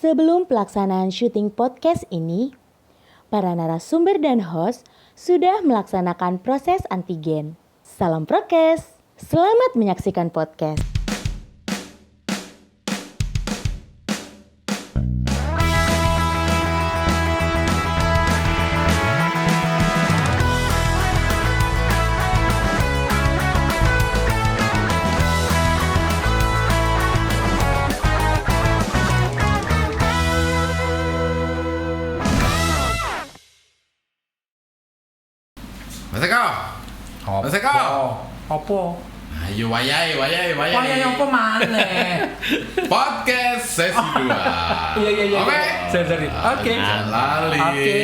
Sebelum pelaksanaan syuting podcast ini, para narasumber dan host sudah melaksanakan proses antigen. Salam prokes, selamat menyaksikan podcast. Mas Eko. Mas Eko. Apa? Ayo wayahe. Wayai apa maneh? Podcast sesi 2. Iya. Oke. Sorry. Oke. Lali. Oke.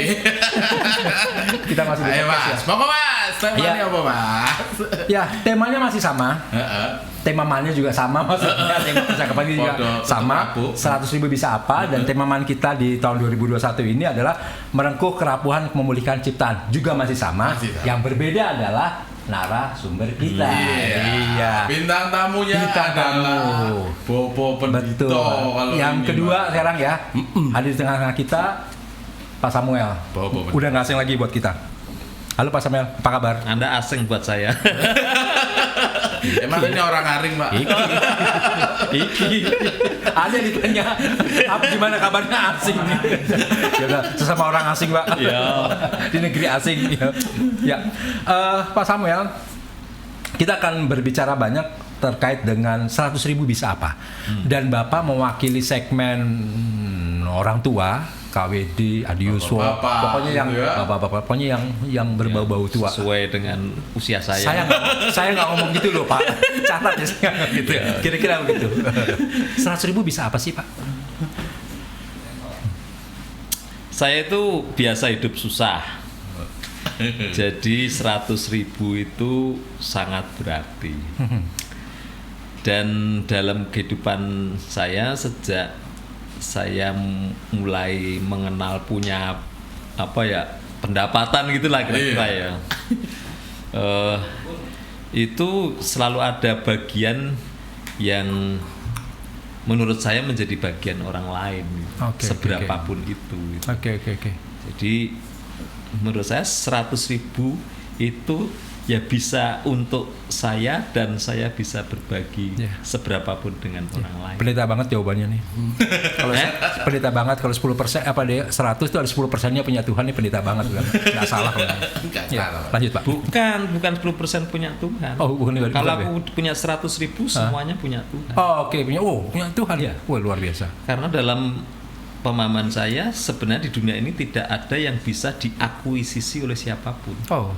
Kita masih di Ayo podcast Mas, monggo Mas. Temanya Iya. apa Mas? ya. Temanya masih sama. Heeh. Tema mannya juga sama maksudnya. Tema percakapan ini juga Podo, sama. ketemu. 100.000 bisa apa? Dan tema man kita di tahun 2021 ini adalah merengkuh kerapuhan memulihkan ciptaan. Juga masih sama. Masih sama. Yang berbeda adalah narasumber kita. Iya. Bintang tamunya Bintang adalah tamu. Bobo Pendito. Betul. Kalau Yang ini, kedua Mas. sekarang ya, hadir di tengah-tengah kita Pak Samuel. Bobo Pendito. Udah nggak asing lagi buat kita. Halo Pak Samuel, apa kabar? Anda asing buat saya. Emang ini orang aring, Pak. Iki. Ada ditanya, gimana kabarnya asing? Ya udah, sesama orang asing Pak. Iya. Di negeri asing. Ya, Pak Samuel, kita akan berbicara banyak terkait dengan 100.000 bisa apa. Dan Bapak mewakili segmen orang tua. KWD, Adiuswo, Bapak-bapak, pokoknya yang gitu ya. bapak-bapak, pokoknya yang berbau-bau tua. Sesuai dengan usia saya. Saya nggak ngomong gitu loh Pak. Catat ya saya nggak gitu. Ya. Kira-kira begitu. 100.000 bisa apa sih Pak? Saya itu biasa hidup susah. Jadi 100.000 itu sangat berarti. Dan dalam kehidupan saya sejak saya mulai mengenal punya pendapatan gitulah kira-kira ya. Itu selalu ada bagian yang menurut saya menjadi bagian orang lain, Oke, seberapapun itu. Oke. Jadi menurut saya 100.000 itu ya bisa untuk saya dan saya bisa berbagi seberapapun dengan orang lain. Pendeta banget jawabannya nih. Kalau pendeta banget, kalau 10% apa deh 100 itu ada 10%-nya punya Tuhan nih, pendeta banget kan. Enggak salah kalau. Ya, lanjut Pak. Bukan 10% punya Tuhan. Oh, bukan Kalau aku punya 100.000 semuanya punya Tuhan. Oh, oke, punya Tuhan ya. Wah, luar biasa. Karena dalam pemahaman saya sebenarnya di dunia ini tidak ada yang bisa diakuisisi oleh siapapun. Oh.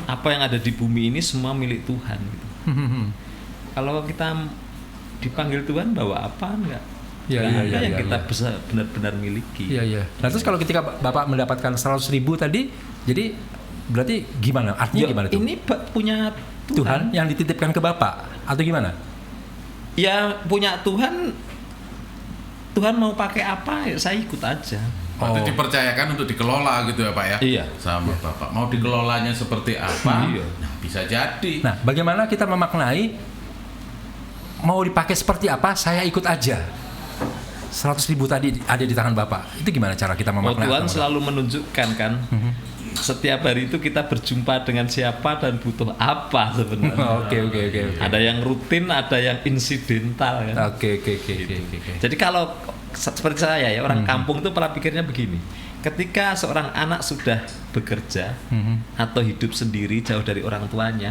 Apa yang ada di bumi ini semua milik Tuhan gitu. Kalau kita dipanggil Tuhan bawa apa enggak? Ada yang kita bisa benar-benar miliki. Iya. Nah, terus kalau ketika Bapak mendapatkan 100.000 tadi, jadi berarti gimana? Artinya gimana tuh? Ini punya Tuhan yang dititipkan ke Bapak atau gimana? Ya punya Tuhan mau pakai apa ya saya ikut aja. Berarti dipercayakan untuk dikelola gitu ya Pak ya? Iya. Sama Bapak. Mau dikelolanya seperti apa? Iya. Nah, bisa jadi. Nah, bagaimana kita memaknai mau dipakai seperti apa? Saya ikut aja. 100.000 tadi ada di tangan Bapak. Itu gimana cara kita memaknai? Tuhan selalu menunjukkan kan. Setiap hari itu kita berjumpa dengan siapa dan butuh apa sebenarnya. Oke. Ada yang rutin, ada yang insidental kan. Oke. Jadi kalau seperti saya ya orang kampung itu pola pikirnya begini. Ketika seorang anak sudah bekerja atau hidup sendiri jauh dari orang tuanya,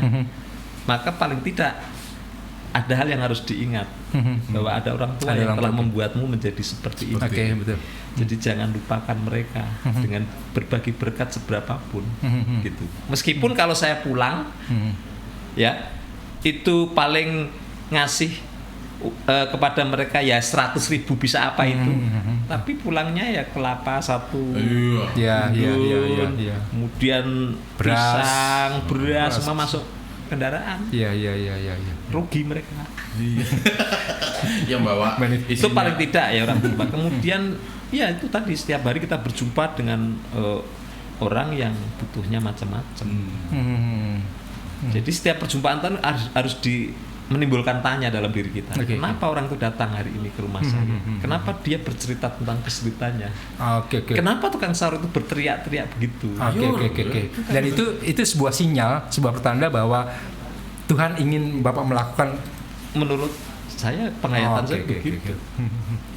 maka paling tidak ada hal yang harus diingat bahwa ada orang tua yang telah membuatmu menjadi seperti itu. Oke, betul. Jadi jangan lupakan mereka dengan berbagi berkat seberapapun gitu. Meskipun kalau saya pulang ya itu paling ngasih kepada mereka ya 100.000 bisa apa itu, tapi pulangnya ya kelapa satu, Iya. kemudian beras semua masuk kendaraan. Iya. Rugi mereka. Yang bawa Itu paling tidak ya orang tua. Kemudian ya itu tadi setiap hari kita berjumpa dengan orang yang butuhnya macam-macam. Jadi setiap perjumpaan harus menimbulkan tanya dalam diri kita. Oke. Kenapa orang itu datang hari ini ke rumah saya? Kenapa dia bercerita tentang kesulitannya? Oke. Kenapa tukang sayur itu berteriak-teriak begitu? Oke. Dan itu sebuah sinyal, sebuah pertanda bahwa Tuhan ingin Bapak melakukan. Menurut saya penghayatan saya begitu.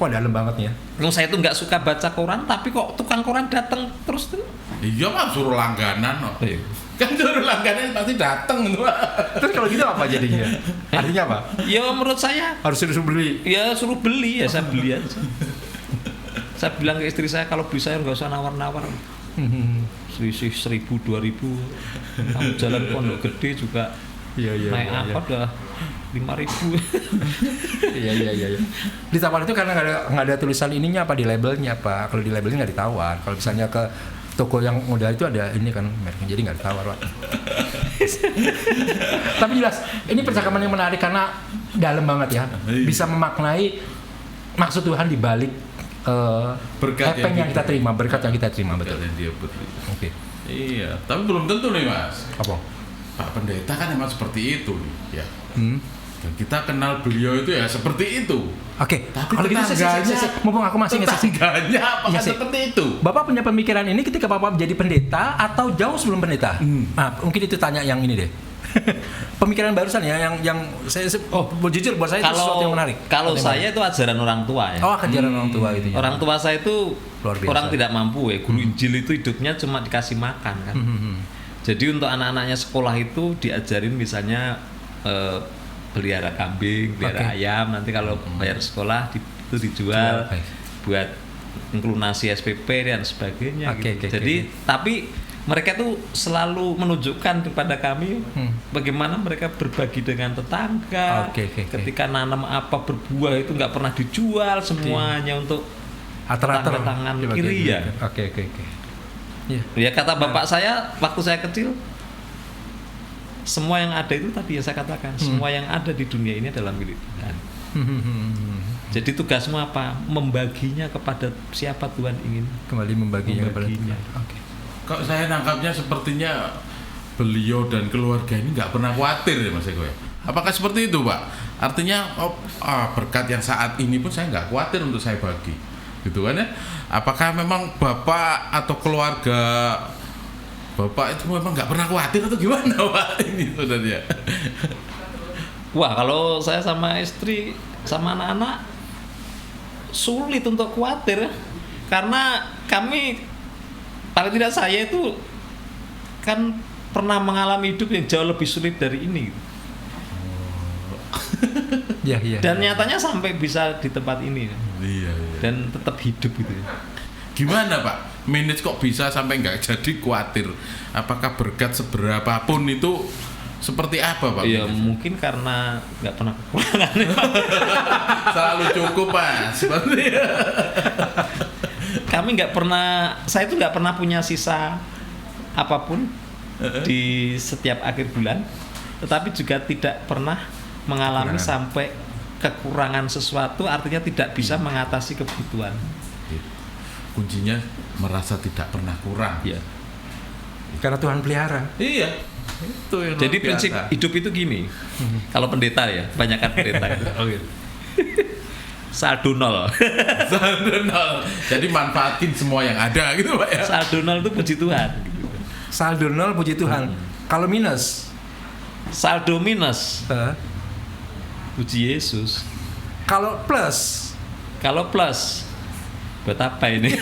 Wah, dalam banget ya. Saya tuh nggak suka baca koran, tapi kok tukang koran datang terus tuh. Iya Pak, suruh langganan no. Iya. Kan suruh langganan pasti datang gitu Pak. Terus kalau gitu apa jadinya? Artinya apa? Ya menurut saya Harus beli. ya suruh beli ya saya beli aja. Saya bilang ke istri saya kalau beli sayur nggak usah nawar-nawar. Selisih 1.000, 2.000. Kamu jalan Pondok Gede juga naik apa udah 5.000. Iya. Ditawar itu karena nggak ada tulisan ininya apa di labelnya apa. Kalau di labelnya nggak ditawar. Kalau misalnya ke toko yang udah itu ada ini kan mereknya, jadi nggak ditawar Pak. Tapi jelas ini percakapan yang menarik karena dalam banget ya, bisa memaknai maksud Tuhan di balik Berkat yang kita terima, berkat yang kita terima, betul. Dan dia beri. Oke. Iya, tapi belum tentu nih Mas. Apa? Pak Pendeta kan emang seperti itu nih, ya. Hmm. Dan kita kenal beliau itu ya seperti itu. Oke. Tapi Kalau gitu mumpung aku masih nge-sesi. tetangganya apakah Iya, sih. seperti itu? Bapak punya pemikiran ini ketika Bapak menjadi pendeta atau jauh sebelum pendeta? Nah, mungkin itu tanya yang ini deh. Pemikiran barusan ya, yang saya jujur buat saya itu sesuatu yang menarik. Kalau saya itu ajaran orang tua ya. Oh, ajaran orang tua itu ya. Orang tua saya itu Luar biasa. orang tidak mampu ya. Guru Injil itu hidupnya cuma dikasih makan kan. Jadi untuk anak-anaknya sekolah itu diajarin misalnya pelihara kambing, pelihara ayam. Nanti kalau bayar sekolah itu dijual buat inklunasi SPP dan sebagainya. Gitu. Jadi tapi mereka tuh selalu menunjukkan kepada kami bagaimana mereka berbagi dengan tetangga. Ketika nanam apa berbuah itu nggak pernah dijual, semuanya untuk Ater-ater tangan kiri ya. Oke. Ya kata bapak saya waktu saya kecil, semua yang ada itu tadi yang saya katakan, semua yang ada di dunia ini adalah milik Tuhan. Jadi tugasmu apa? Membaginya kepada siapa Tuhan ingin Kembali membaginya kepada Tuhan. Oke. Kok saya nangkapnya sepertinya beliau dan keluarga ini nggak pernah khawatir ya Mas Eko ya? Apakah seperti itu Pak? Artinya berkat yang saat ini pun saya nggak khawatir untuk saya bagi, gitu kan ya? Apakah memang Bapak atau keluarga Bapak itu memang nggak pernah khawatir atau gimana Pak? Ini saudara. Wah, kalau saya sama istri sama anak-anak sulit untuk khawatir karena kami paling tidak saya itu kan pernah mengalami hidup yang jauh lebih sulit dari ini. Iya. Dan nyatanya sampai bisa di tempat ini. Iya. Dan tetap hidup gitu. Gimana Pak? Manage kok bisa sampai nggak jadi khawatir? Apakah berkat seberapapun itu seperti apa Pak? Iya mungkin karena nggak pernah kekurangan. Selalu cukup Pak. Seperti Kami nggak pernah, saya itu nggak pernah punya sisa apapun di setiap akhir bulan, tetapi juga tidak pernah mengalami sampai kekurangan sesuatu, artinya tidak bisa mengatasi kebutuhan. Kuncinya merasa tidak pernah kurang. Ya. Karena Tuhan pelihara. Iya. Itu yang Jadi luar biasa. prinsip hidup itu gini, kalau pendeta ya, kebanyakan pendeta. Saldo nol. Saldo nol. Jadi manfaatin semua yang ada gitu Pak ya. Saldo nol itu puji Tuhan. Saldo nol puji Tuhan. Kalau minus, saldo minus. Puji Yesus. Kalau plus, buat apa ini?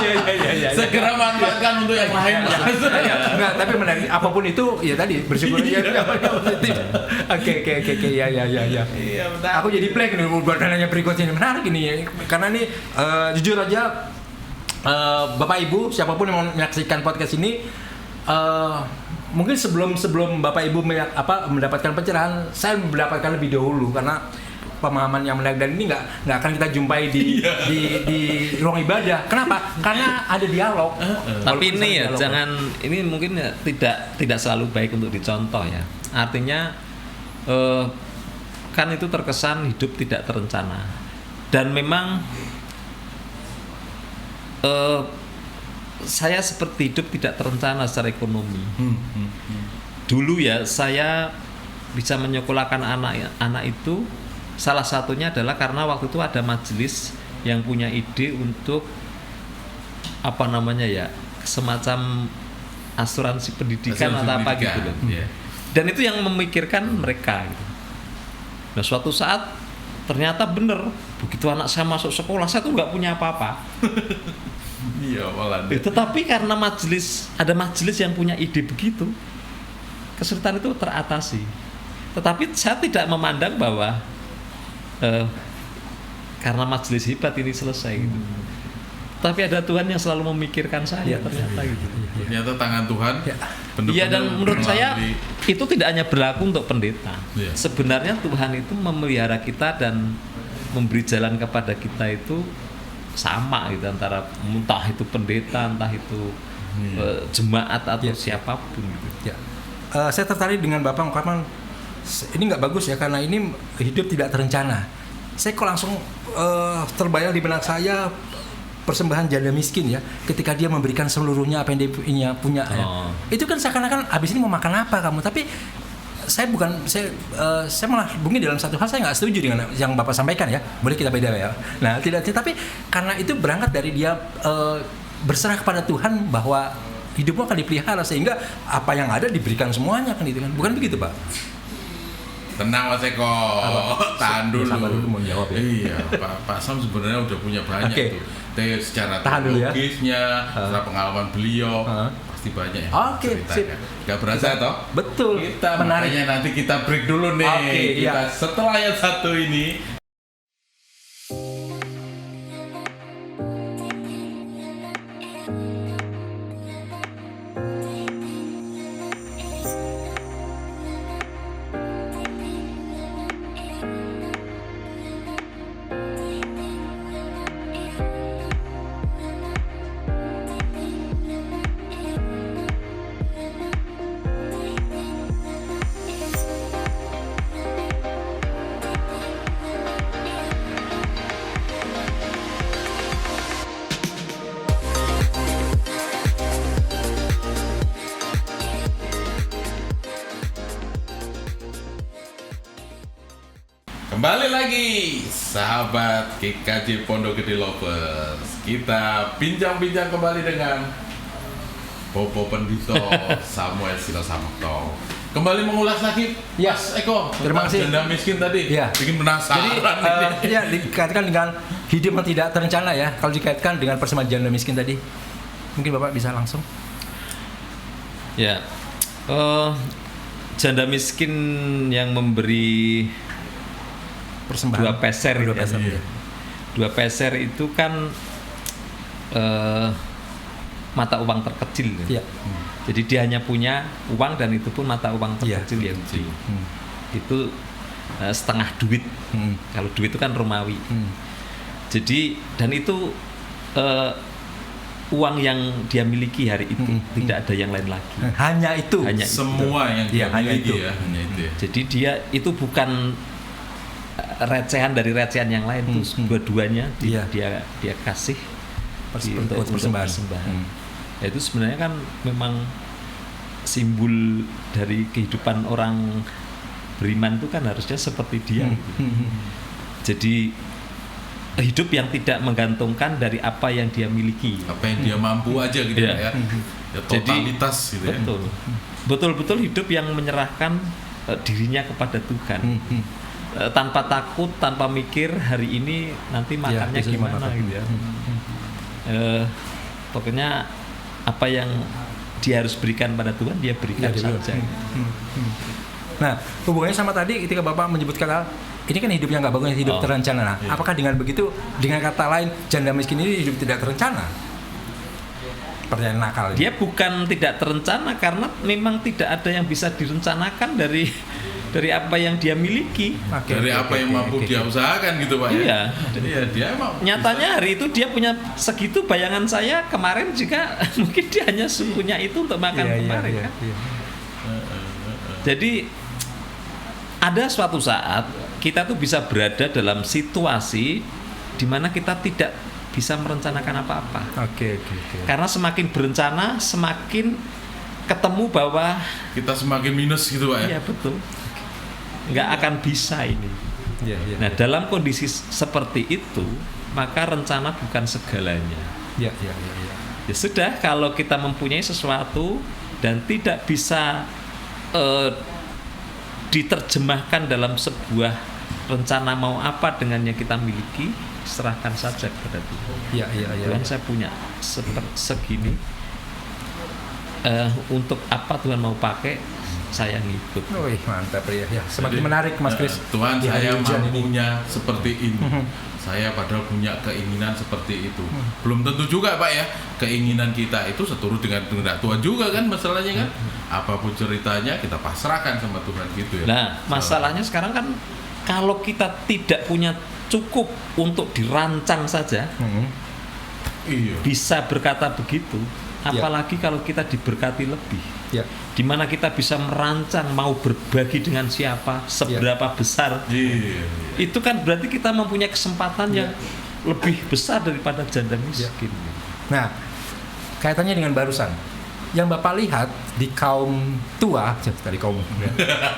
Iya. Segera manfaatkan untuk yang lain. Enggak, tapi menarik apapun itu ya tadi bersyukur aja. Oke. Ya. Iya benar. Aku jadi blank nih buat nanya berikutnya ini menarik ini karena nih jujur aja Bapak Ibu siapapun yang mau menyaksikan podcast ini mungkin sebelum Bapak Ibu mendapatkan pencerahan saya mendapatkan lebih dahulu karena pemahaman yang menarik dan ini nggak akan kita jumpai di ruang ibadah. Kenapa? Karena ada dialog. Tapi ini ya ini mungkin ya, tidak selalu baik untuk dicontoh ya. Artinya kan itu terkesan hidup tidak terencana dan memang saya seperti hidup tidak terencana secara ekonomi. Dulu ya saya bisa menyekolahkan anak itu salah satunya adalah karena waktu itu ada majelis yang punya ide untuk apa namanya ya, semacam asuransi pendidikan atau apa gitu loh. Iya. Dan itu yang memikirkan mereka gitu. Nah suatu saat ternyata bener, begitu anak saya masuk sekolah saya tuh nggak punya apa-apa. Iya, malah. Tetapi karena ada majelis yang punya ide begitu, kesulitan itu teratasi. Tetapi saya tidak memandang bahwa karena majelis hebat ini selesai gitu. Tapi ada Tuhan yang selalu memikirkan saya ternyata gitu. Ternyata tangan Tuhan. Iya, dan menurut saya melalui- itu tidak hanya berlaku untuk pendeta. Iya. Sebenarnya Tuhan itu memelihara kita dan memberi jalan kepada kita itu sama gitu, antara entah itu pendeta, entah itu jemaat atau siapapun gitu. Ya. Saya tertarik dengan Bapak ungkapan ini nggak bagus ya karena ini hidup tidak terencana. Saya kok langsung terbayang di benak saya persembahan janda miskin ya, ketika dia memberikan seluruhnya apa yang dia punya ya. Itu kan seakan-akan habis ini mau makan apa kamu, tapi saya malah mungkin dalam satu hal saya nggak setuju dengan yang Bapak sampaikan ya. Boleh kita beda ya. Nah, tidak, tapi karena itu berangkat dari dia berserah kepada Tuhan bahwa hidupmu akan dipelihara sehingga apa yang ada diberikan semuanya kan itu kan. Bukan begitu, Pak? Tenang Mas Eko, tahan dulu. Sabar dulu, mau jawab ya. Iya, Pak Sam sebenarnya udah punya banyak Oke. tuh. Tapi secara Tahan dulu ya. teologisnya, secara pengalaman beliau, pasti banyak ya. Oke, sip. Gak berasa toh? Betul. Kita menarik. makanya nanti kita break dulu nih. Oke, Kita iya. setelah yang satu ini. Kembali lagi, sahabat GKJ Pondok Gede Lovers. Kita bincang-bincang kembali dengan Bobo Pendito Samuel Silosamukto. Kembali mengulas lagi, Ya. Mas Eko. Terima kasih. Janda miskin tadi. Ya. Bikin penasaran. Jadi ya dikaitkan dengan hidup yang tidak terencana ya. Kalau dikaitkan dengan persembahan janda miskin tadi, mungkin Bapak bisa langsung. Ya, janda miskin yang memberi Persembahan 2 peser, Dua ya. peser, Iya. ya. 2 peser itu kan mata uang terkecil. Iya. Jadi dia hanya punya uang dan itu pun mata uang Iya. terkecil Yahudi. Hmm. Itu setengah duit. Hmm. Kalau duit itu kan Romawi. Hmm. Jadi dan itu uang yang dia miliki hari itu, tidak ada yang lain lagi. Hanya itu. Hanya itu. Semua yang Iya, dia hanya miliki itu. ya, hanya itu ya. Jadi dia itu bukan recehan dari recehan yang lain, terus dua-duanya Iya. dia kasih Untuk persembahan. Ya, itu sebenarnya kan memang simbol dari kehidupan orang beriman itu kan harusnya seperti dia gitu. Jadi hidup yang tidak menggantungkan dari apa yang dia miliki. Apa yang dia mampu aja gitu Iya. ya. Ya totalitas gitu ya. Betul. Betul-betul hidup yang menyerahkan dirinya kepada Tuhan. Tanpa takut, tanpa mikir hari ini nanti makannya besok gimana gimana. gitu ya. Pokoknya apa yang dia harus berikan pada Tuhan dia berikan Iya, dia saja. Nah, hubungannya sama tadi ketika Bapak menyebutkan hal ini kan hidup yang nggak bagus, hidup terencana. Nah, apakah dengan begitu, dengan kata lain, janda miskin ini hidup tidak terencana? Pertanyaan nakal. Dia bukan tidak terencana karena memang tidak ada yang bisa direncanakan dari apa yang dia miliki. Oke, Dari oke, apa yang oke, mampu oke. dia usahakan gitu Pak ya. Iya. Iya, dia emang Nyatanya hari itu dia punya segitu, bayangan saya kemarin juga mungkin dia hanya punya itu untuk makan Iya, iya, kemarin iya, kan. iya. Jadi ada suatu saat kita tuh bisa berada dalam situasi di mana kita tidak bisa merencanakan apa-apa. Oke, oke, oke. Karena semakin berencana, semakin ketemu bahwa kita semakin minus gitu Pak ya. iya betul. nggak akan bisa ini. Iya, iya. Nah, dalam kondisi seperti itu, maka rencana bukan segalanya. Iya, iya, iya, iya. Ya sudah, kalau kita mempunyai sesuatu dan tidak bisa diterjemahkan dalam sebuah rencana mau apa dengan yang kita miliki, serahkan saja kepada Tuhan. Iya, iya, iya. Tuhan, saya punya segini, untuk apa Tuhan mau pakai, saya ngikut. Wih, mantap ya. Ya, semakin menarik Mas Kris. Tuhan, Di hari saya hujan ini. mampunya seperti ini. Saya padahal punya keinginan seperti itu. Belum tentu juga Pak ya, keinginan kita itu seturut dengan kehendak Tuhan juga kan masalahnya kan. Apapun ceritanya kita pasrahkan sama Tuhan gitu ya. Nah, masalahnya sekarang kan kalau kita tidak punya cukup untuk dirancang saja, Iya. bisa berkata begitu, apalagi kalau kita diberkati lebih. Ya. Di mana kita bisa merancang mau berbagi dengan siapa, seberapa besar. Iya. Itu kan berarti kita mempunyai kesempatan yang lebih besar daripada janda miskin. Nah, kaitannya dengan barusan. Yang Bapak lihat di kaum tua, dari kaum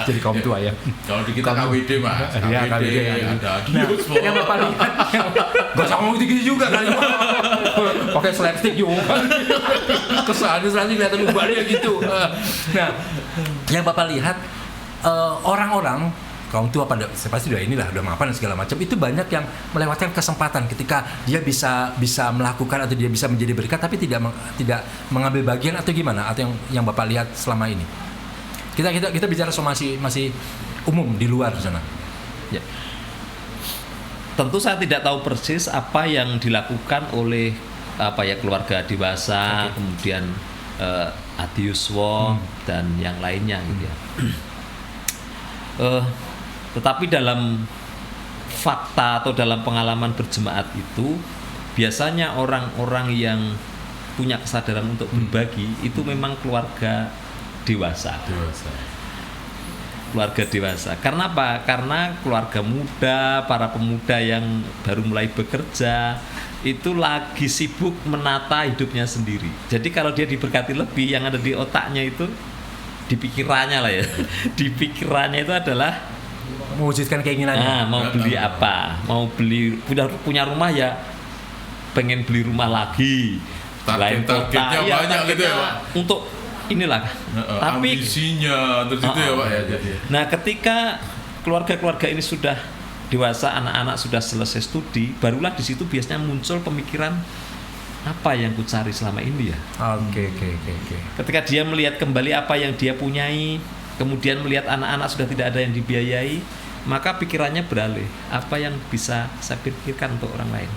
jadi kaum tua ya. Kalau di kita KWD Mas, Ya, KWD KWD, ya. ada Nah, Dios, yang Bapak lihat, gak usah ngomong gitu juga kali. Pakai slapstick juga. Kesannya kelihatan ubahnya gitu. Nah, yang Bapak lihat orang-orang kaum tua pada pasti udah mapan dan segala macam, itu banyak yang melewatkan kesempatan ketika dia bisa melakukan atau dia bisa menjadi berkat tapi tidak mengambil bagian atau gimana, atau yang Bapak lihat selama ini. Kita bicara somasi masih umum di luar sana. Ya. Tentu saya tidak tahu persis apa yang dilakukan oleh keluarga dewasa, kemudian Adi Yuswo dan yang lainnya gitu ya. Tetapi dalam fakta atau dalam pengalaman berjemaat itu, biasanya orang-orang yang punya kesadaran untuk berbagi itu memang keluarga dewasa. Keluarga dewasa. Karena apa? Karena keluarga muda, para pemuda yang baru mulai bekerja itu lagi sibuk menata hidupnya sendiri. Jadi kalau dia diberkati lebih, yang ada di otaknya itu, di pikirannya lah ya, di pikirannya itu adalah mewujudkan keinginannya. Nah, mau beli apa? Mau beli punya rumah ya, pengen beli rumah lagi. Targetnya Iya, banyak gitu ya Pak. Untuk inilah. Tapi ambisinya terus itu ya Pak ya. Nah, ketika keluarga-keluarga ini sudah dewasa, anak-anak sudah selesai studi, barulah di situ biasanya muncul pemikiran, apa yang ku cari selama ini ya. Oke. Ketika dia melihat kembali apa yang dia punyai, kemudian melihat anak-anak sudah tidak ada yang dibiayai, maka pikirannya beralih, apa yang bisa saya pikirkan untuk orang lain.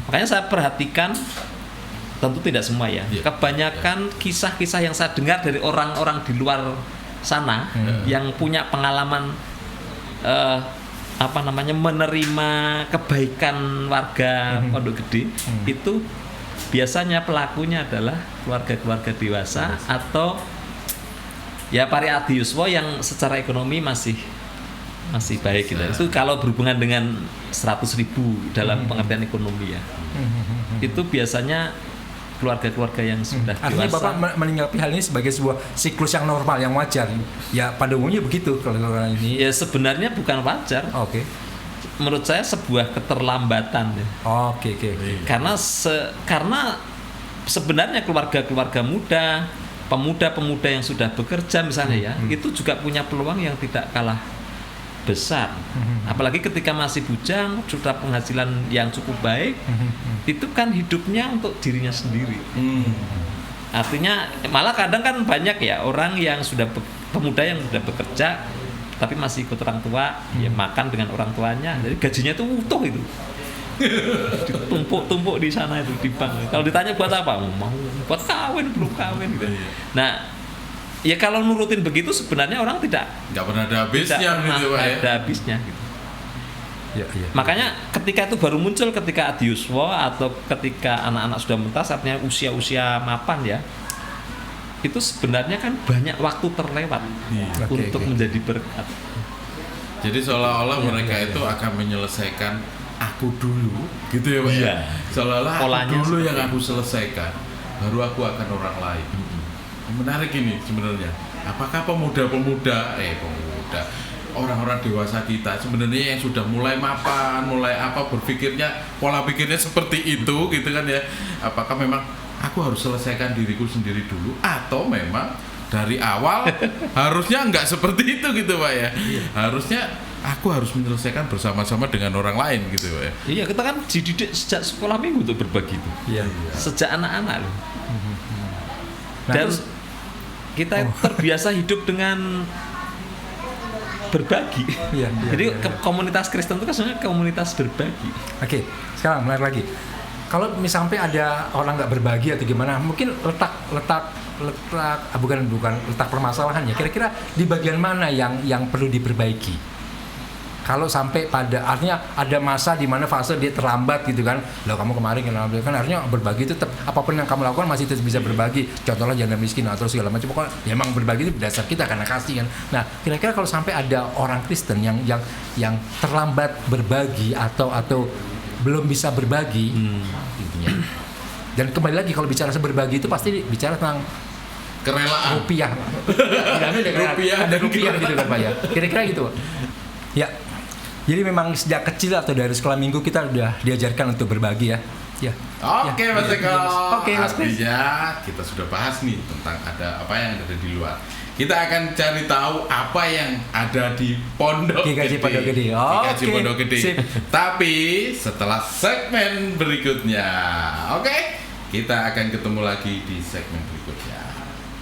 Makanya saya perhatikan, tentu tidak semua ya, kebanyakan kisah-kisah yang saya dengar dari orang-orang di luar sana yang punya pengalaman menerima kebaikan warga Pondok Gede, itu biasanya pelakunya adalah keluarga-keluarga dewasa atau ya Pari Adi Yuswo yang secara ekonomi masih baik gitu. Itu kalau berhubungan dengan 100.000 dalam pengertian ekonomi ya. Itu biasanya keluarga-keluarga yang sudah Artinya dewasa. Bapak menanggapi hal ini sebagai sebuah siklus yang normal, yang wajar. Ya pada umumnya begitu kalau ini. Ya sebenarnya bukan wajar. Oke. Menurut saya sebuah keterlambatan ya. Oke. Karena sebenarnya keluarga-keluarga muda, pemuda-pemuda yang sudah bekerja misalnya ya, itu juga punya peluang yang tidak kalah besar. Apalagi ketika masih bujang, sudah penghasilan yang cukup baik, itu kan hidupnya untuk dirinya sendiri. Artinya malah kadang kan banyak ya orang yang sudah pemuda yang sudah bekerja tapi masih ikut orang tua, ya makan dengan orang tuanya, jadi gajinya itu utuh itu. Ditumpuk-tumpuk di sana itu di bank. Kalau ditanya buat apa? Mau buat kawin, belum kawin gitu. Nah, ya kalau nurutin begitu sebenarnya orang nggak pernah ada habisnya gitu Pak ya. Ada habisnya gitu. Ya. Makanya ketika itu baru muncul ketika Adi Yuswo atau ketika anak-anak sudah mentas, artinya usia-usia mapan ya, itu sebenarnya kan banyak waktu terlewat untuk menjadi berkat. Jadi seolah-olah mereka itu akan menyelesaikan aku dulu gitu ya Pak ya. Seolah-olah aku dulu yang aku selesaikan, baru aku akan orang lain. orang-orang dewasa kita sebenarnya yang sudah mulai mapan, mulai berpikirnya, pola pikirnya seperti itu gitu kan ya. Apakah memang aku harus selesaikan diriku sendiri dulu atau memang dari awal harusnya enggak seperti itu gitu Pak ya. Harusnya aku harus menyelesaikan bersama-sama dengan orang lain gitu Pak ya. Iya, kita kan dididik sejak sekolah minggu untuk berbagi itu. Iya. Sejak anak-anak loh. Nah, Dan terus- kita terbiasa hidup dengan berbagi. Iya, Jadi iya. komunitas Kristen itu kan sebenarnya komunitas berbagi. Oke, sekarang menarik lagi. Kalau misalnya ada orang nggak berbagi atau gimana, mungkin bukan letak permasalahannya. Kira-kira di bagian mana yang perlu diperbaiki? Kalau sampai pada artinya ada masa di mana fase dia terlambat gitu kan, loh kamu kemarin kan harusnya berbagi itu tetap apapun yang kamu lakukan masih tetap bisa berbagi. Contohnya janda miskin atau segala macam, pokoknya ya emang berbagi itu dasar kita karena kasih kan. Nah kira-kira kalau sampai ada orang Kristen yang terlambat berbagi atau belum bisa berbagi, intinya. Dan kembali lagi kalau bicara berbagi itu pasti bicara tentang Kerelaan. rupiah. Rupiah ada dan rupiah gitu kan Pak ya. Kira-kira gitu. Ya. Jadi memang sejak kecil atau dari sekolah minggu kita udah diajarkan untuk berbagi ya. Ya. Oke Ya. Mas Eko. Oke, Mas Chris. Artinya kita sudah bahas nih tentang ada apa yang ada di luar. Kita akan cari tahu apa yang ada di Pondok GKJ Gede. Pondok Gede. GKJ Oke, Pondok Gede. sip. Tapi setelah segmen berikutnya. Oke, kita akan ketemu lagi di segmen berikutnya.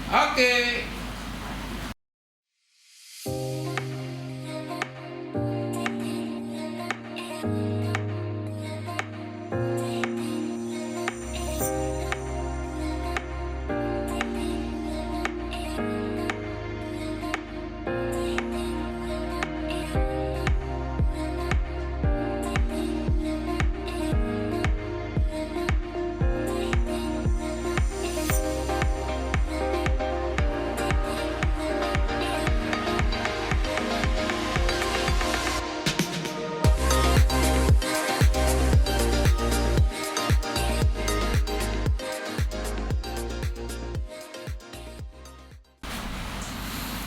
Oke.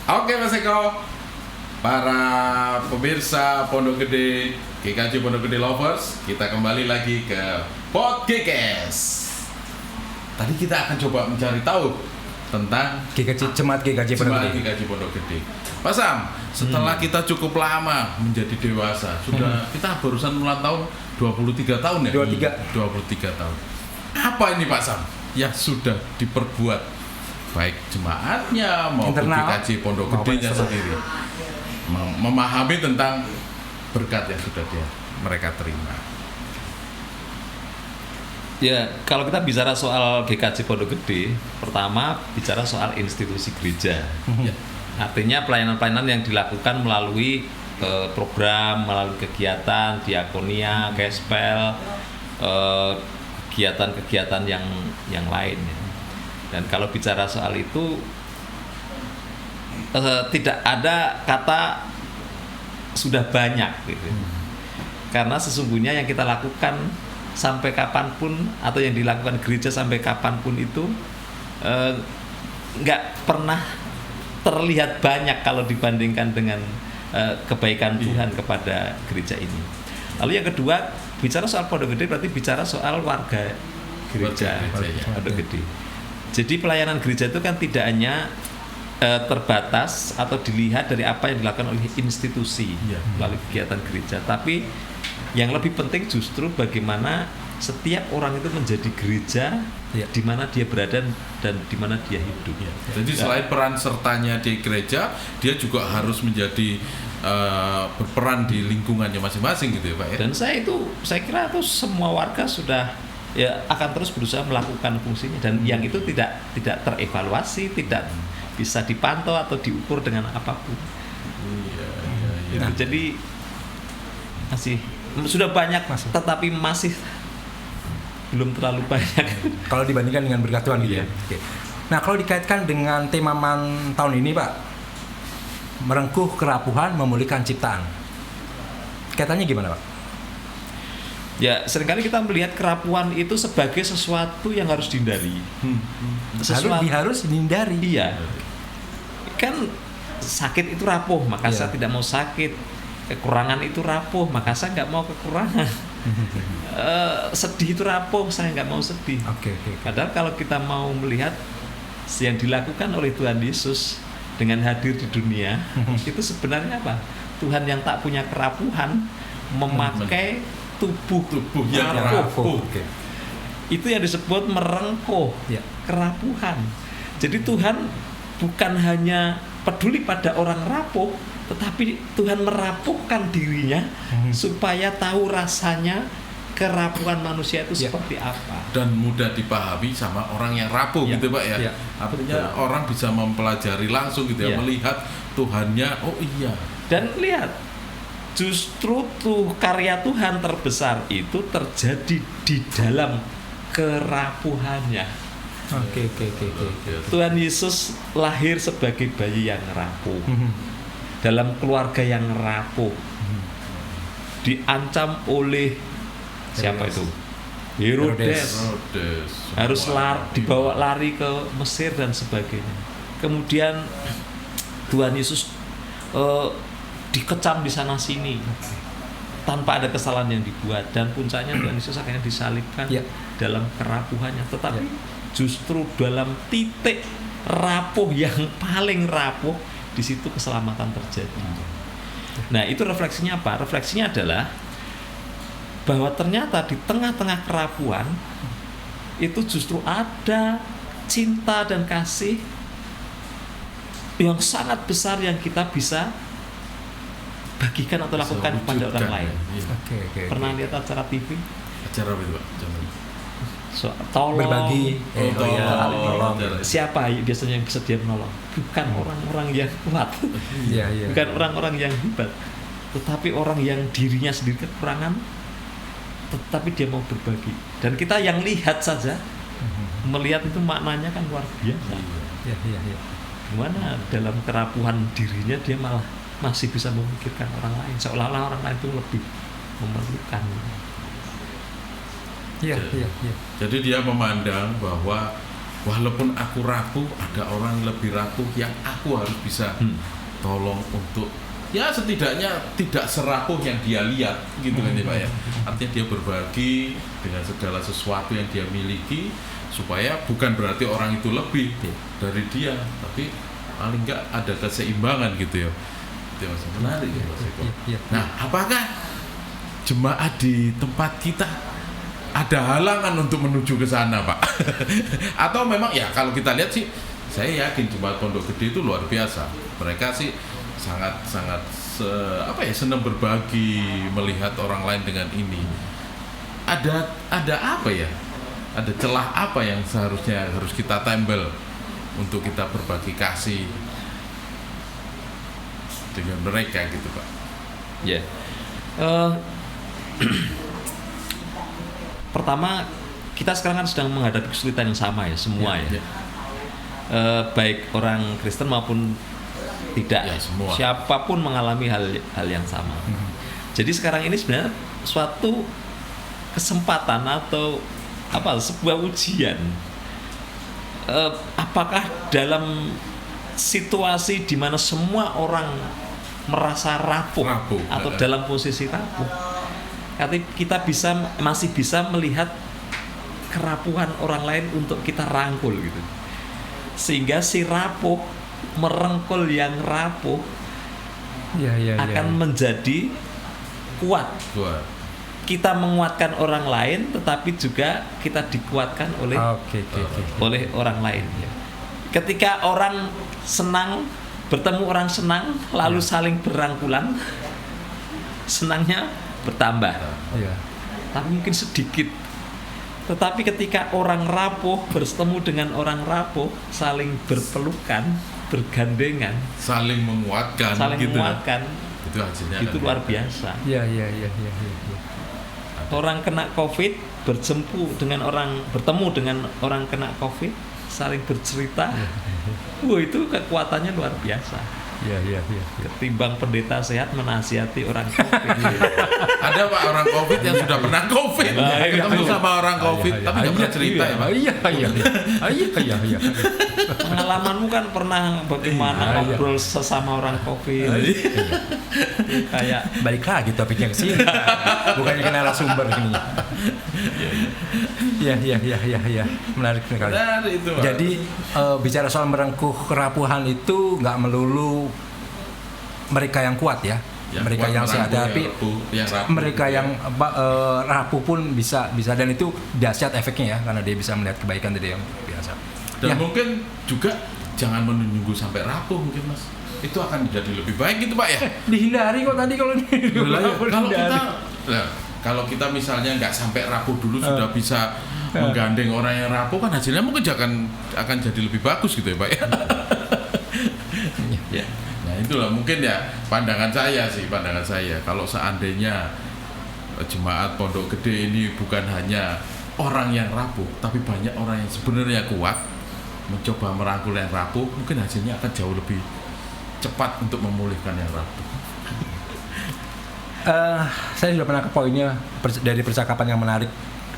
Oke Mas Eko, para pemirsa Pondok Gede, GKJ Pondok Gede Lovers, kita kembali lagi ke Podcast. Tadi kita akan coba mencari tahu tentang Jemaat GKJ Pondok Jemaat Gede. GKJ Pondok Gede. Pak Sam, setelah kita cukup lama menjadi dewasa, sudah kita barusan ulang tahun 23 tahun ya? 23 tahun. Apa ini Pak Sam yang sudah diperbuat baik jemaatnya maupun Internal, GKJ Pondok maupun Gedenya eksternal. sendiri memahami tentang berkat yang sudah mereka terima. Ya, kalau kita bicara soal GKJ Pondok Gede, pertama bicara soal institusi gereja. Ya. Artinya pelayanan-pelayanan yang dilakukan melalui program, melalui kegiatan, diakonia, gospel, kegiatan-kegiatan yang lain. Ya. Dan kalau bicara soal itu tidak ada kata sudah banyak gitu. Karena sesungguhnya yang kita lakukan sampai kapanpun atau yang dilakukan gereja sampai kapanpun itu nggak pernah terlihat banyak kalau dibandingkan dengan kebaikan Tuhan kepada gereja ini. Lalu yang kedua, bicara soal Pondok Gede berarti bicara soal warga gereja Pondok Gede. Jadi pelayanan gereja itu kan tidak hanya terbatas atau dilihat dari apa yang dilakukan oleh institusi melalui kegiatan gereja, tapi yang lebih penting justru bagaimana setiap orang itu menjadi gereja di mana dia berada dan di mana dia hidup. Jadi selain peran sertanya di gereja, dia juga harus menjadi berperan di lingkungannya masing-masing gitu ya Pak ya. Dan saya kira itu semua warga sudah akan terus berusaha melakukan fungsinya, dan yang itu tidak terevaluasi, tidak bisa dipantau atau diukur dengan apapun. Jadi masih sudah banyak, tetapi masih belum terlalu banyak. Kalau dibandingkan dengan berkat Tuhan gitu ya. Oke. Nah, kalau dikaitkan dengan tema tahun ini, Pak, merengkuh kerapuhan, memulihkan ciptaan. Kaitannya gimana, Pak? Ya, seringkali kita melihat kerapuhan itu sebagai sesuatu yang harus dihindari. Harus dihindari. Iya. Kan sakit itu rapuh, maka Iya. saya tidak mau sakit. Kekurangan itu rapuh, maka saya nggak mau kekurangan. Sedih itu rapuh, saya nggak mau sedih. Oke. Padahal kalau kita mau melihat yang dilakukan oleh Tuhan Yesus dengan hadir di dunia, itu sebenarnya apa? Tuhan yang tak punya kerapuhan memakai tubuh yang rapuh. Oke. Itu yang disebut merengkuh, Ya. kerapuhan. Jadi Tuhan bukan hanya peduli pada orang rapuh, tetapi Tuhan merapuhkan dirinya supaya tahu rasanya kerapuhan manusia itu Ya. seperti apa. Dan mudah dipahami sama orang yang rapuh Ya. gitu Pak ya. Ya. Artinya orang bisa mempelajari langsung gitu ya, Ya. melihat Tuhannya, oh iya. Dan lihat, justru tuh karya Tuhan terbesar itu terjadi di dalam kerapuhannya. Oke. Tuhan Yesus lahir sebagai bayi yang rapuh, dalam keluarga yang rapuh, diancam oleh siapa itu? Herodes. Herodes. Harus Semua. dibawa lari ke Mesir dan sebagainya. Kemudian Tuhan Yesus dikecam di sana sini tanpa ada kesalahan yang dibuat, dan puncaknya Tuhan Yesus akhirnya disalibkan Ya. dalam kerapuhannya. Tetapi justru dalam titik rapuh yang paling rapuh, di situ keselamatan terjadi. Nah, itu refleksinya apa? Refleksinya adalah bahwa ternyata di tengah-tengah kerapuhan itu justru ada cinta dan kasih yang sangat besar yang kita bisa bagikan atau lakukan Bisa kepada orang wujudkan, lain. ya. Iya. Oke. Pernah lihat acara TV? Acara apa itu Pak? Jangan. Tolong. Berbagi. Tolong. Siapa biasanya yang bersedia menolong? Bukan orang-orang yang kuat, Iya. bukan orang-orang yang hebat, tetapi orang yang dirinya sendiri kekurangan, tetapi dia mau berbagi. Dan kita yang lihat saja, melihat itu maknanya kan luar biasa. Iya. Gimana dalam kerapuhan dirinya dia malah masih bisa memikirkan orang lain, seolah-olah orang lain itu lebih memerlukan. Iya. Jadi dia memandang bahwa walaupun aku rapuh, ada orang lebih rapuh yang aku harus bisa tolong untuk ya setidaknya tidak serapuh yang dia lihat gitu kan ya Pak ya. Artinya dia berbagi dengan segala sesuatu yang dia miliki, supaya bukan berarti orang itu lebih dari dia, tapi paling enggak ada keseimbangan gitu ya. Itu masih menarik ya Mas Eko. Iya. Nah, apakah jemaat di tempat kita ada halangan untuk menuju ke sana, Pak? Atau memang ya kalau kita lihat sih, saya yakin jemaat Pondok Gede itu luar biasa. Mereka sih sangat senang berbagi, melihat orang lain dengan ini. Ada apa ya? Ada celah apa yang seharusnya harus kita tembel untuk kita berbagi kasih dengan mereka gitu, Pak? Ya. Pertama, kita sekarang kan sedang menghadapi kesulitan yang sama ya, semua ya. Baik orang Kristen maupun tidak, Ya, semua. siapapun mengalami hal yang sama. Jadi sekarang ini sebenarnya suatu kesempatan atau sebuah ujian. Apakah dalam situasi di mana semua orang merasa rapuh atau dalam posisi rapuh, kita masih bisa melihat kerapuhan orang lain untuk kita rangkul gitu, sehingga si rapuh merengkul yang rapuh akan menjadi kuat. Kita menguatkan orang lain, tetapi juga kita dikuatkan oleh orang lain. Ketika orang senang, bertemu orang senang, lalu saling berangkulan, senangnya bertambah. Tapi mungkin sedikit. Tetapi ketika orang rapuh bertemu dengan orang rapuh, saling berpelukan, bergandengan, saling menguatkan, itu hasilnya itu luar biasa. Iya. Orang kena COVID bertemu dengan orang kena COVID, saling bercerita. Itu kekuatannya luar biasa. Iya. ketimbang pendeta sehat menasihati orang COVID. Ada Pak orang COVID yang sudah pernah COVID, ketemu sama orang COVID, tapi nggak pernah cerita ya Pak. Iya. Pengalamanmu kan pernah bagaimana ngobrol sesama orang COVID. Kayak Balik lagi topiknya ke sini. Bukannya ke narasumber ini. Iya. Menarik sekali. Benar itu Pak. Jadi bicara soal merengkuh kerapuhan itu nggak melulu mereka yang kuat ya. Mereka kuat yang sehat, tapi yang rapuh, mereka yang rapuh pun bisa dan itu dahsyat efeknya ya, karena dia bisa melihat kebaikan dari yang biasa. Dan Ya. mungkin juga jangan menunggu sampai rapuh mungkin Mas. Itu akan jadi lebih baik gitu Pak ya. Dihindari kok tadi kalau Kalau kita misalnya nggak sampai rapuh dulu sudah bisa menggandeng orang yang rapuh kan hasilnya mungkin akan jadi lebih bagus gitu ya Pak ya. ya. Nah itulah mungkin ya pandangan saya. Kalau seandainya jemaat Pondok Gede ini bukan hanya orang yang rapuh, tapi banyak orang yang sebenarnya kuat mencoba merangkul yang rapuh, mungkin hasilnya akan jauh lebih cepat untuk memulihkan yang rapuh. Saya sudah pernah ke poinnya dari percakapan yang menarik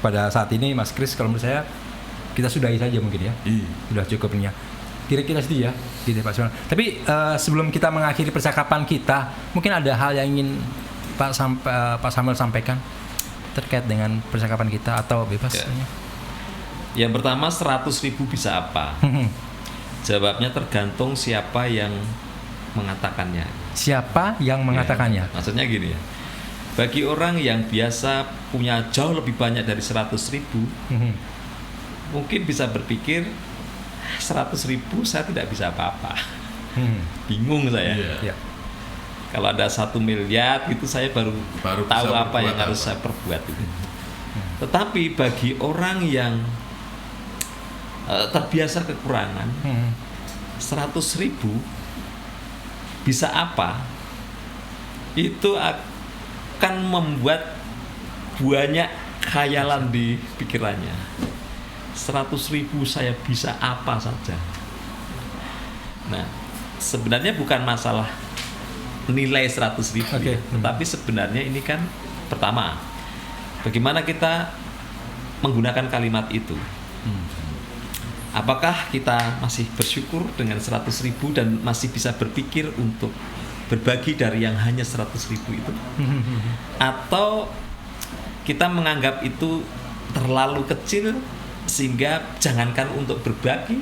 pada saat ini, Mas Kris. Kalau menurut saya kita sudahi saja mungkin ya. Sudah cukupnya. Kira-kira sedih ya, gitu Pak Samuel. Tapi sebelum kita mengakhiri percakapan kita, mungkin ada hal yang ingin Pak Samuel sampaikan terkait dengan percakapan kita atau bebas. Ya. Yang pertama 100.000 bisa apa? Jawabnya tergantung siapa yang mengatakannya. Siapa yang mengatakannya? Ya, maksudnya gini ya. Bagi orang yang biasa punya jauh lebih banyak dari 100.000, mungkin bisa berpikir 100.000 saya tidak bisa apa-apa. Bingung saya. Ya. Kalau ada 1 miliar itu saya baru tahu apa yang harus saya perbuat itu. Tetapi bagi orang yang terbiasa kekurangan, 100.000 bisa apa? Itu akan membuat banyak khayalan di pikirannya. 100.000 saya bisa apa saja. Nah, sebenarnya bukan masalah nilai 100.000, tetapi sebenarnya ini kan pertama, bagaimana kita menggunakan kalimat itu. Apakah kita masih bersyukur dengan 100.000 dan masih bisa berpikir untuk berbagi dari yang hanya 100.000 itu? Atau kita menganggap itu terlalu kecil sehingga jangankan untuk berbagi,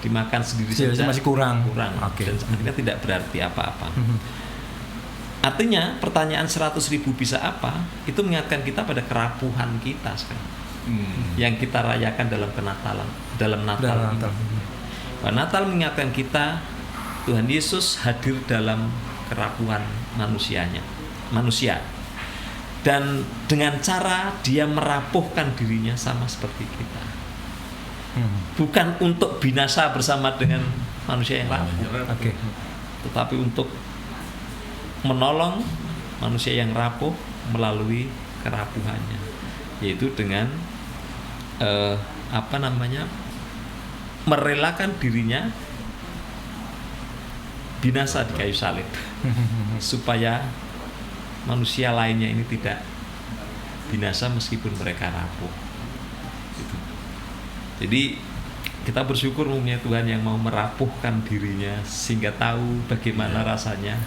dimakan sendiri saja masih kurang. Dan akhirnya tidak berarti apa-apa. Artinya pertanyaan 100.000 bisa apa itu mengingatkan kita pada kerapuhan kita sekarang. Yang kita rayakan dalam Natal ini. Natal mengingatkan kita Tuhan Yesus hadir dalam kerapuhan manusia, dan dengan cara dia merapuhkan dirinya sama seperti kita, bukan untuk binasa bersama dengan manusia yang rapuh, tetapi untuk menolong manusia yang rapuh melalui kerapuhannya, yaitu dengan merelakan dirinya binasa di kayu salib supaya manusia lainnya ini tidak binasa meskipun mereka rapuh. Gitu. Jadi kita bersyukur mempunyai Tuhan yang mau merapuhkan dirinya sehingga tahu bagaimana rasanya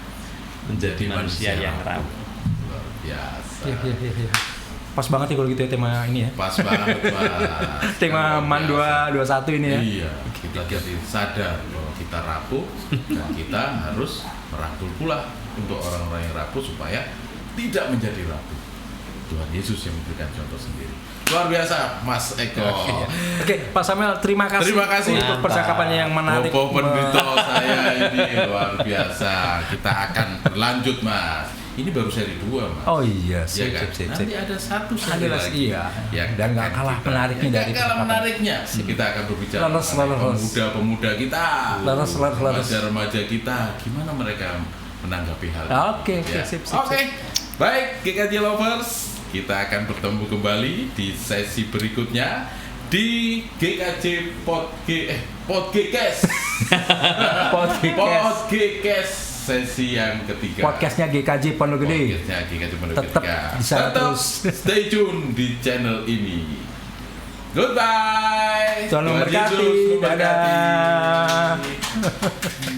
menjadi manusia yang rapuh. Luar biasa. Iya. Pas banget ya kalau gitu ya tema ini ya. Pas banget Pak. Tema MAN 221 ini ya. Iya, kita jadi sadar bahwa kita rapuh dan kita harus merangkul pula untuk orang-orang yang rapuh supaya tidak menjadi rapuh. Tuhan Yesus yang memberikan contoh sendiri. Luar biasa Mas Eko. Oke, Pak Samuel, terima kasih untuk percakapannya yang menarik. Bobo Pendito saya ini luar biasa. Kita akan berlanjut Mas. Ini baru seri 2 Mas. Oh iya, Ya kan? sip. Nanti ada satu seri Ada lagi. iya. Ya, Dan nggak kalah menariknya dari Nggak kalah menariknya. Kita akan berbicara Laras. pemuda-pemuda kita, Laras. remaja-remaja kita, gimana mereka menanggapi hal ini. Oke, Ya. sip. Oke. Baik, GKJ Lovers, kita akan bertemu kembali di sesi berikutnya di GKJ Podcast. Podcast sesi yang ketiga. Podcastnya GKJ Pondok Gede. Podcastnya GKJ Pondok Tetap Gede. bisa Tetap terus. stay tune di channel ini. Goodbye. Tolong Tuhan berkati. Yesus memberkati. Dadah.